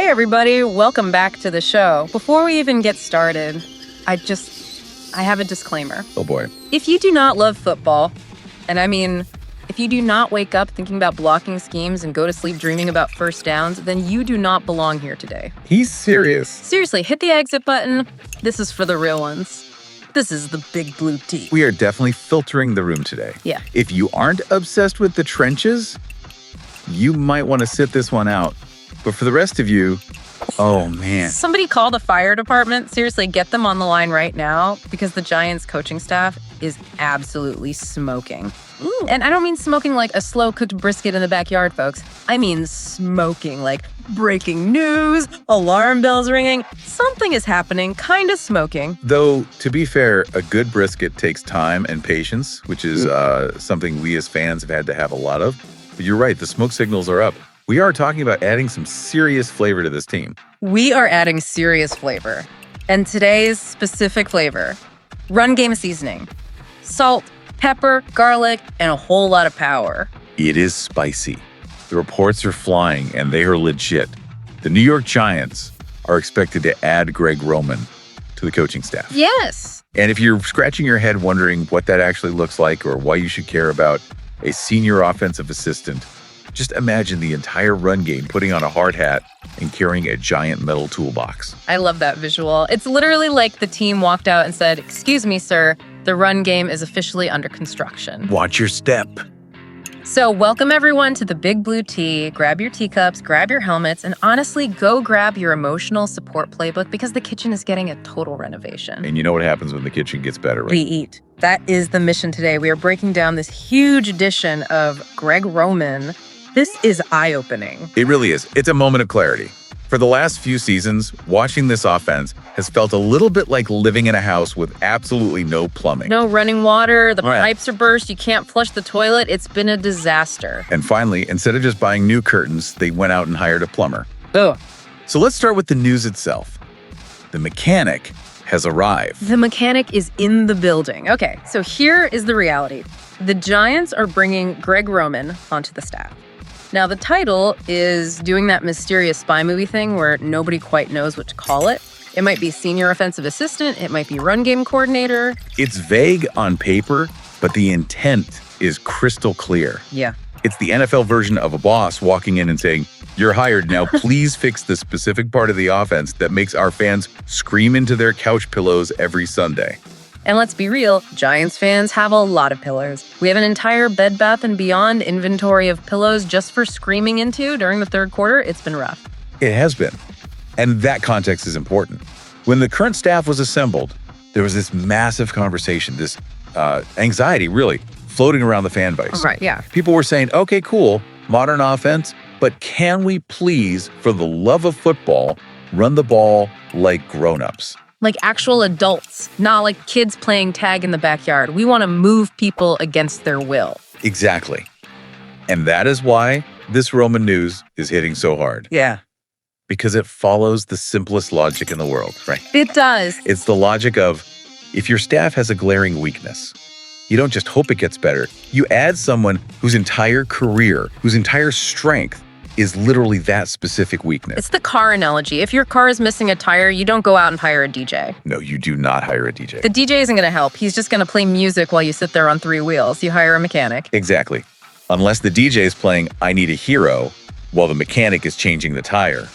Hey everybody, welcome back to the show. Before we even get started, I have a disclaimer. Oh boy. If you do not love football, and I mean, if you do not wake up thinking about blocking schemes and go to sleep dreaming about first downs, then you do not belong here today. He's serious. Seriously, hit the exit button. This is for the real ones. This is the Big Blue Tea. We are definitely filtering the room today. Yeah. If you aren't obsessed with the trenches, you might want to sit this one out. But for the rest of you, oh man. Somebody call the fire department. Seriously, get them on the line right now because the Giants coaching staff is absolutely smoking. Ooh. And I don't mean smoking like a slow-cooked brisket in the backyard, folks. I mean smoking like breaking news, alarm bells ringing. Something is happening, kind of smoking. Though, to be fair, a good brisket takes time and patience, which is something we as fans have had to have a lot of. But you're right, the smoke signals are up. We are talking about adding some serious flavor to this team. We are adding serious flavor. And today's specific flavor, run game seasoning, salt, pepper, garlic, and a whole lot of power. It is spicy. The reports are flying, and they are legit. The New York Giants are expected to add Greg Roman to the coaching staff. Yes. And if you're scratching your head wondering what that actually looks like or why you should care about a senior offensive assistant, just imagine the entire run game putting on a hard hat and carrying a giant metal toolbox. I love that visual. It's literally like the team walked out and said, "Excuse me, sir, the run game is officially under construction." Watch your step. So welcome everyone to the Big Blue Tea. Grab your teacups, grab your helmets, and honestly, go grab your emotional support playbook because the kitchen is getting a total renovation. And you know what happens when the kitchen gets better, right? We eat. That is the mission today. We are breaking down this huge edition of Greg Roman. This is eye-opening. It really is. It's a moment of clarity. For the last few seasons, watching this offense has felt a little bit like living in a house with absolutely no plumbing. No running water, the pipes are burst, you can't flush the toilet. It's been a disaster. And finally, instead of just buying new curtains, they went out and hired a plumber. Ugh. So let's start with the news itself. The mechanic has arrived. The mechanic is in the building. Okay, so here is the reality. The Giants are bringing Greg Roman onto the staff. Now, the title is doing that mysterious spy movie thing where nobody quite knows what to call it. It might be senior offensive assistant. It might be run game coordinator. It's vague on paper, but the intent is crystal clear. Yeah. It's the NFL version of a boss walking in and saying, "You're hired. Now please fix the specific part of the offense that makes our fans scream into their couch pillows every Sunday." And let's be real, Giants fans have a lot of pillows. We have an entire Bed Bath & Beyond inventory of pillows just for screaming into during the third quarter. It's been rough. It has been. And that context is important. When the current staff was assembled, there was this massive conversation, this anxiety, really, floating around the fan base. Right, yeah. People were saying, okay, cool, modern offense, but can we please, for the love of football, run the ball like grown-ups? Like actual adults, not like kids playing tag in the backyard. We want to move people against their will. Exactly. And that is why this Roman news is hitting so hard. Yeah. Because it follows the simplest logic in the world, right? It does. It's the logic of, if your staff has a glaring weakness, you don't just hope it gets better. You add someone whose entire career, whose entire strength is literally that specific weakness. It's the car analogy. If your car is missing a tire, you don't go out and hire a DJ. No, you do not hire a DJ. The DJ isn't going to help. He's just going to play music while you sit there on three wheels. You hire a mechanic. Exactly. Unless the DJ is playing I Need a Hero while the mechanic is changing the tire,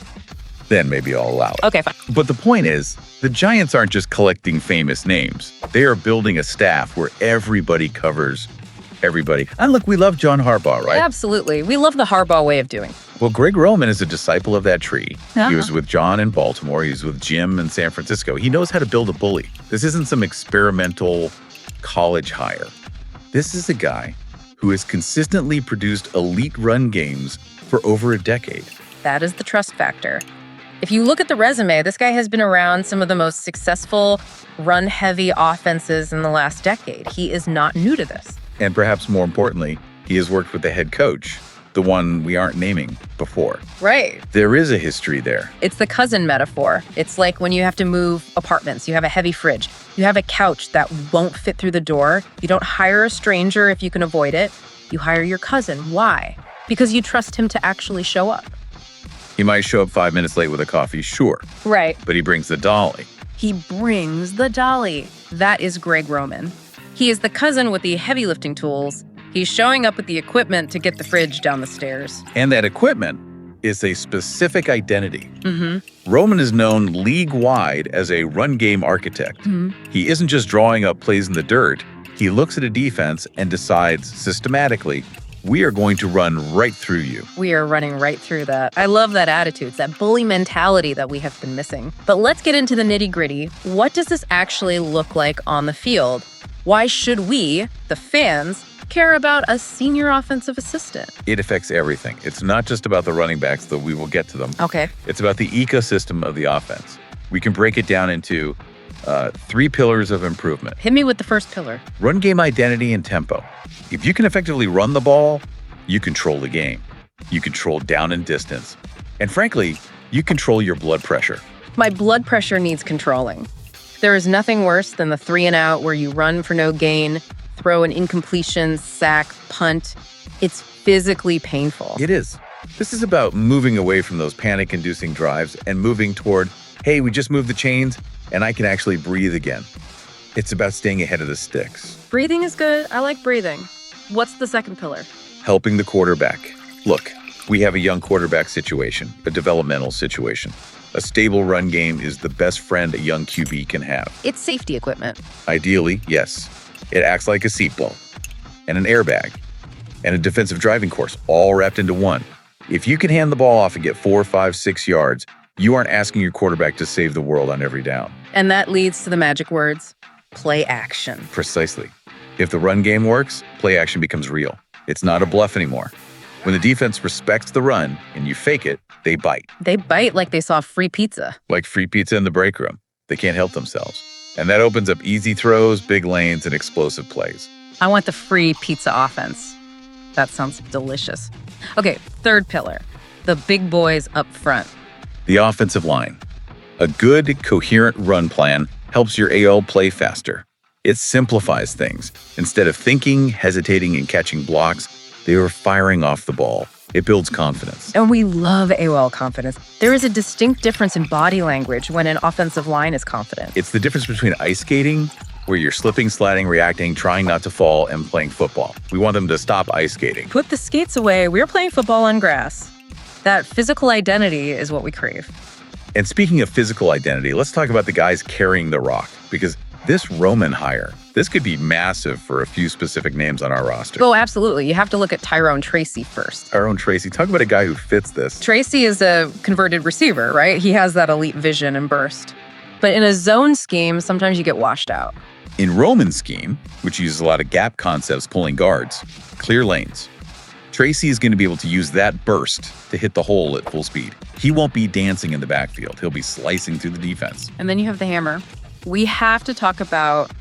then maybe I'll allow it. Okay, fine. But the point is, the Giants aren't just collecting famous names. They are building a staff where everybody covers everybody. And look, we love John Harbaugh, right? Absolutely. We love the Harbaugh way of doing. Well, Greg Roman is a disciple of that tree. Uh-huh. He was with John in Baltimore. He was with Jim in San Francisco. He knows how to build a bully. This isn't some experimental college hire. This is a guy who has consistently produced elite run games for over a decade. That is the trust factor. If you look at the resume, this guy has been around some of the most successful run-heavy offenses in the last decade. He is not new to this. And perhaps more importantly, he has worked with the head coach, the one we aren't naming before. Right. There is a history there. It's the cousin metaphor. It's like when you have to move apartments. You have a heavy fridge. You have a couch that won't fit through the door. You don't hire a stranger if you can avoid it. You hire your cousin. Why? Because you trust him to actually show up. He might show up 5 minutes late with a coffee, sure, Right. but he brings the dolly. He brings the dolly. That is Greg Roman. He is the cousin with the heavy lifting tools. He's showing up with the equipment to get the fridge down the stairs. And that equipment is a specific identity. Mm-hmm. Roman is known league-wide as a run-game architect. Mm-hmm. He isn't just drawing up plays in the dirt. He looks at a defense and decides systematically, we are going to run right through you. We are running right through that. I love that attitude. It's that bully mentality that we have been missing. But let's get into the nitty-gritty. What does this actually look like on the field? Why should we, the fans, care about a senior offensive assistant? It affects everything. It's not just about the running backs, though we will get to them. Okay. It's about the ecosystem of the offense. We can break it down into 3 pillars of improvement. Hit me with the first pillar. Run game identity and tempo. If you can effectively run the ball, you control the game. You control down and distance. And frankly, you control your blood pressure. My blood pressure needs controlling. There is nothing worse than the 3 and out where you run for no gain, throw an incompletion, sack, punt. It's physically painful. It is. This is about moving away from those panic-inducing drives and moving toward, hey, we just moved the chains and I can actually breathe again. It's about staying ahead of the sticks. Breathing is good. I like breathing. What's the second pillar? Helping the quarterback. Look, we have a young quarterback situation, a developmental situation. A stable run game is the best friend a young QB can have. It's safety equipment. Ideally, yes. It acts like a seatbelt and an airbag and a defensive driving course, all wrapped into one. If you can hand the ball off and get 4, 5, 6 yards, you aren't asking your quarterback to save the world on every down. And that leads to the magic words, play action. Precisely. If the run game works, play action becomes real. It's not a bluff anymore. When the defense respects the run and you fake it, they bite. They bite like they saw free pizza. Like free pizza in the break room. They can't help themselves. And that opens up easy throws, big lanes, and explosive plays. I want the free pizza offense. That sounds delicious. Okay, third pillar, the big boys up front. The offensive line. A good, coherent run plan helps your AL play faster. It simplifies things. Instead of thinking, hesitating, and catching blocks, they are firing off the ball. It builds confidence. And we love AOL confidence. There is a distinct difference in body language when an offensive line is confident. It's the difference between ice skating, where you're slipping, sliding, reacting, trying not to fall, and playing football. We want them to stop ice skating. Put the skates away. We're playing football on grass. That physical identity is what we crave. And speaking of physical identity, let's talk about the guys carrying the rock, because this Roman hire, this could be massive for a few specific names on our roster. Oh, absolutely. You have to look at Tyrone Tracy first. Tyrone Tracy, talk about a guy who fits this. Tracy is a converted receiver, right? He has that elite vision and burst. But in a zone scheme, sometimes you get washed out. In Roman's scheme, which uses a lot of gap concepts pulling guards, clear lanes, Tracy is going to be able to use that burst to hit the hole at full speed. He won't be dancing in the backfield. He'll be slicing through the defense. And then you have the hammer. We have to talk about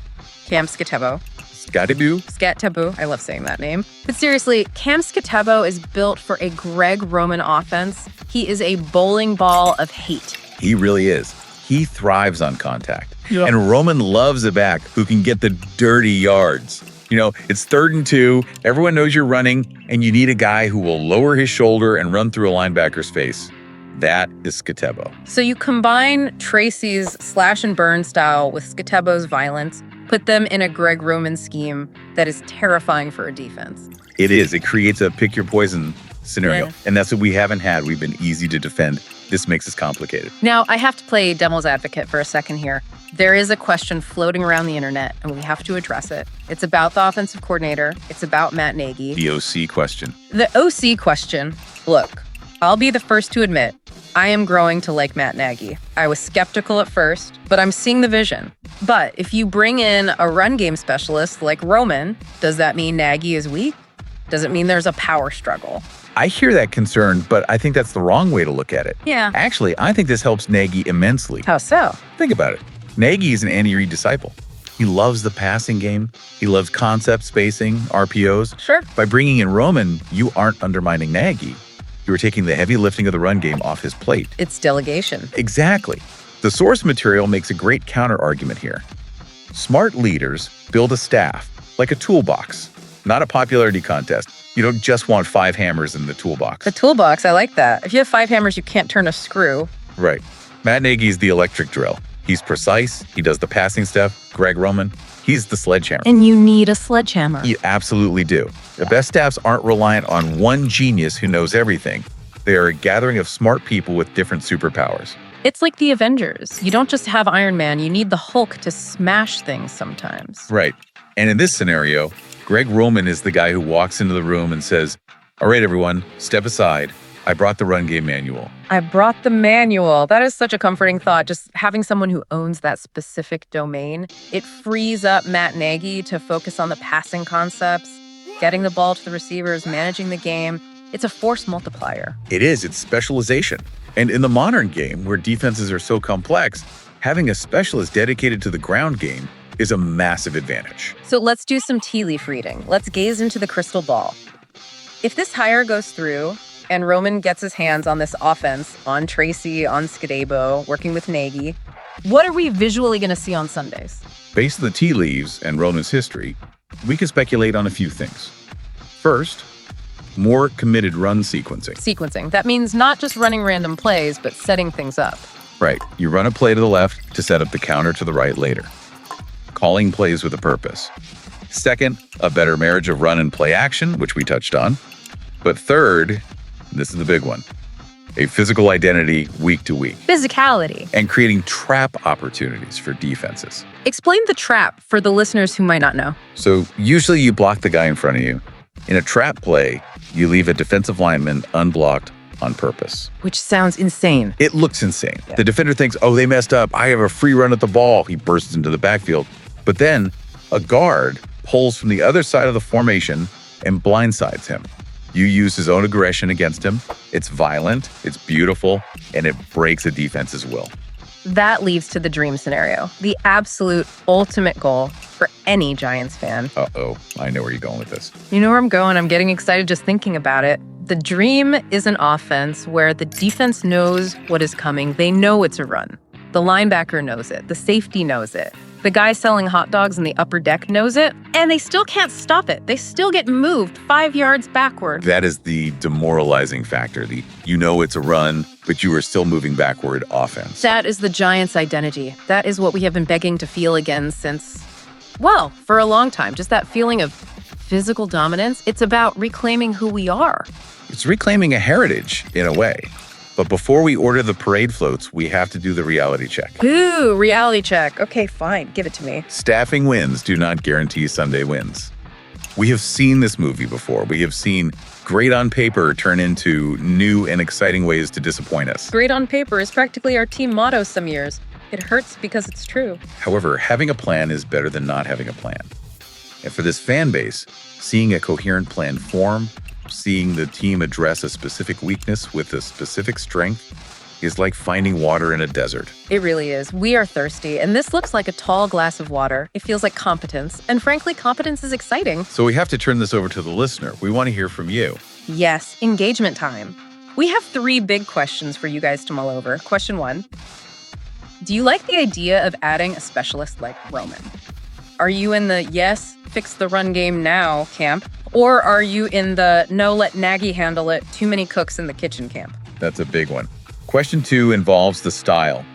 Cam Skattebo. Skattebo? I love saying that name. But seriously, Cam Skattebo is built for a Greg Roman offense. He is a bowling ball of hate. He really is. He thrives on contact. Yeah. And Roman loves a back who can get the dirty yards. You know, it's 3rd and 2, everyone knows you're running, and you need a guy who will lower his shoulder and run through a linebacker's face. That is Skattebo. So you combine Tracy's slash and burn style with Skattebo's violence, put them in a Greg Roman scheme that is terrifying for a defense. It is. It creates a pick your poison scenario. Yeah. And that's what we haven't had. We've been easy to defend. This makes us complicated. Now, I have to play devil's advocate for a second here. There is a question floating around the internet, and we have to address it. It's about the offensive coordinator. It's about Matt Nagy. The OC question. The OC question. Look, I'll be the first to admit, I am growing to like Matt Nagy. I was skeptical at first, but I'm seeing the vision. But if you bring in a run game specialist like Roman, does that mean Nagy is weak? Does it mean there's a power struggle? I hear that concern, but I think that's the wrong way to look at it. Yeah. Actually, I think this helps Nagy immensely. How so? Think about it. Nagy is an Andy Reid disciple. He loves the passing game. He loves concept spacing, RPOs. Sure. By bringing in Roman, you aren't undermining Nagy. You are taking the heavy lifting of the run game off his plate. It's delegation. Exactly. The source material makes a great counter argument here. Smart leaders build a staff, like a toolbox, not a popularity contest. You don't just want 5 hammers in the toolbox. The toolbox, I like that. If you have 5 hammers, you can't turn a screw. Right. Matt Nagy's the electric drill. He's precise. He does the passing stuff. Greg Roman, he's the sledgehammer. And you need a sledgehammer. You absolutely do. The best staffs aren't reliant on one genius who knows everything. They are a gathering of smart people with different superpowers. It's like the Avengers. You don't just have Iron Man, you need the Hulk to smash things sometimes. Right. And in this scenario, Greg Roman is the guy who walks into the room and says, "All right, everyone, step aside. I brought the run game manual." I brought the manual. That is such a comforting thought. Just having someone who owns that specific domain. It frees up Matt Nagy to focus on the passing concepts, getting the ball to the receivers, managing the game. It's a force multiplier. It is. It's specialization. And in the modern game, where defenses are so complex, having a specialist dedicated to the ground game is a massive advantage. So let's do some tea leaf reading. Let's gaze into the crystal ball. If this hire goes through and Roman gets his hands on this offense, on Tracy, on Skattebo, working with Nagy, what are we visually going to see on Sundays? Based on the tea leaves and Roman's history, we can speculate on a few things. First, more committed run sequencing. Sequencing. That means not just running random plays, but setting things up. Right. You run a play to the left to set up the counter to the right later. Calling plays with a purpose. Second, a better marriage of run and play action, which we touched on. But third, this is the big one, a physical identity week to week. Physicality. And creating trap opportunities for defenses. Explain the trap for the listeners who might not know. So usually you block the guy in front of you. In a trap play, you leave a defensive lineman unblocked on purpose. Which sounds insane. It looks insane. Yeah. The defender thinks, oh, they messed up. I have a free run at the ball. He bursts into the backfield. But then a guard pulls from the other side of the formation and blindsides him. You use his own aggression against him. It's violent, it's beautiful, and it breaks a defense's will. That leads to the dream scenario, the absolute ultimate goal for any Giants fan. Uh-oh, I know where you're going with this. You know where I'm going. I'm getting excited just thinking about it. The dream is an offense where the defense knows what is coming. They know it's a run. The linebacker knows it. The safety knows it. The guy selling hot dogs in the upper deck knows it, and they still can't stop it. They still get moved 5 yards backward. That is the demoralizing factor. You know it's a run, but you are still moving backward offense. That is the Giants' identity. That is what we have been begging to feel again since, well, for a long time. Just that feeling of physical dominance. It's about reclaiming who we are. It's reclaiming a heritage, in a way. But before we order the parade floats, we have to do the reality check. Ooh, reality check. Okay, fine. Give it to me. Staffing wins do not guarantee Sunday wins. We have seen this movie before. We have seen great on paper turn into new and exciting ways to disappoint us. Great on paper is practically our team motto some years. It hurts because it's true. However, having a plan is better than not having a plan. And for this fan base, seeing a coherent plan form, seeing the team address a specific weakness with a specific strength is like finding water in a desert. It really is. We are thirsty, and this looks like a tall glass of water. It feels like competence, and frankly, competence is exciting. So we have to turn this over to the listener. We want to hear from you. Yes, engagement time. We have 3 big questions for you guys to mull over. Question 1, do you like the idea of adding a specialist like Roman? Are you in the yes, fix the run game now camp? Or are you in the no, let Nagy handle it, too many cooks in the kitchen camp? That's a big one. Question 2 involves the style.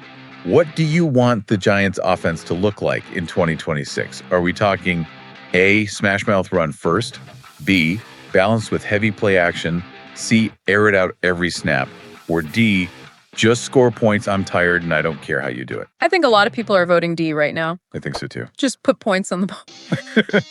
What do you want the Giants offense to look like in 2026? Are we talking A, smash mouth run first, B, balanced with heavy play action, C, air it out every snap, or D, just score points, I'm tired and I don't care how you do it? I think a lot of people are voting D right now. I think so too. Just put points on the ball.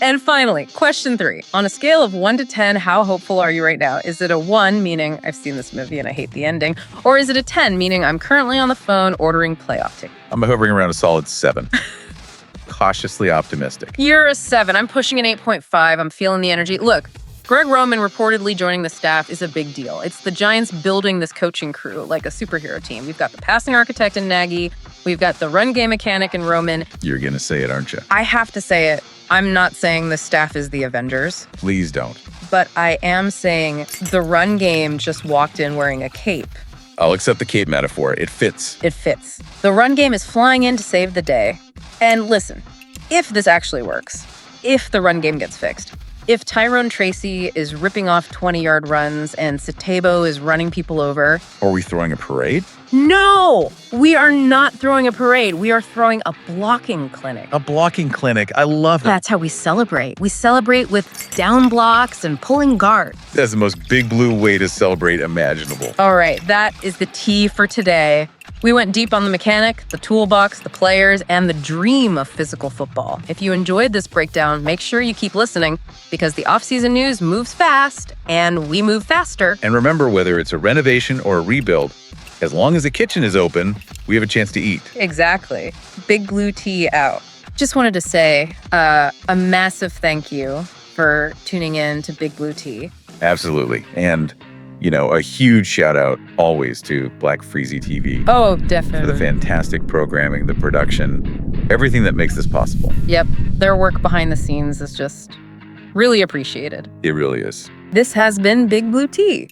And finally, question 3. On a scale of 1 to 10, how hopeful are you right now? Is it a 1, meaning I've seen this movie and I hate the ending? Or is it a 10, meaning I'm currently on the phone ordering playoff tickets? I'm hovering around a solid 7. Cautiously optimistic. You're a 7. I'm pushing an 8.5. I'm feeling the energy. Look, Greg Roman reportedly joining the staff is a big deal. It's the Giants building this coaching crew like a superhero team. We've got the passing architect in Nagy. We've got the run game mechanic in Roman. You're going to say it, aren't you? I have to say it. I'm not saying the staff is the Avengers. Please don't. But I am saying the run game just walked in wearing a cape. I'll accept the cape metaphor. It fits. It fits. The run game is flying in to save the day. And listen, if this actually works, if the run game gets fixed, If Tyrone Tracy is ripping off 20-yard runs and Skattebo is running people over, Are we throwing a parade? no, we are not throwing a parade. We are throwing a blocking clinic. A blocking clinic. I love that. That's how we celebrate. We celebrate with down blocks and pulling guard. That's the most big blue way to celebrate imaginable. All right, that is the tea for today. We went deep on the mechanic, the toolbox, the players, and the dream of physical football. If you enjoyed this breakdown, make sure you keep listening because the offseason news moves fast and we move faster. And remember, whether it's a renovation or a rebuild, as long as the kitchen is open, we have a chance to eat. Exactly. Big Blue Tea out. Just wanted to say a massive thank you for tuning in to Big Blue Tea. Absolutely. And, a huge shout out always to Black Freezy TV. Oh, For definitely. the fantastic programming, the production, everything that makes this possible. Yep. Their work behind the scenes is just really appreciated. It really is. This has been Big Blue Tea.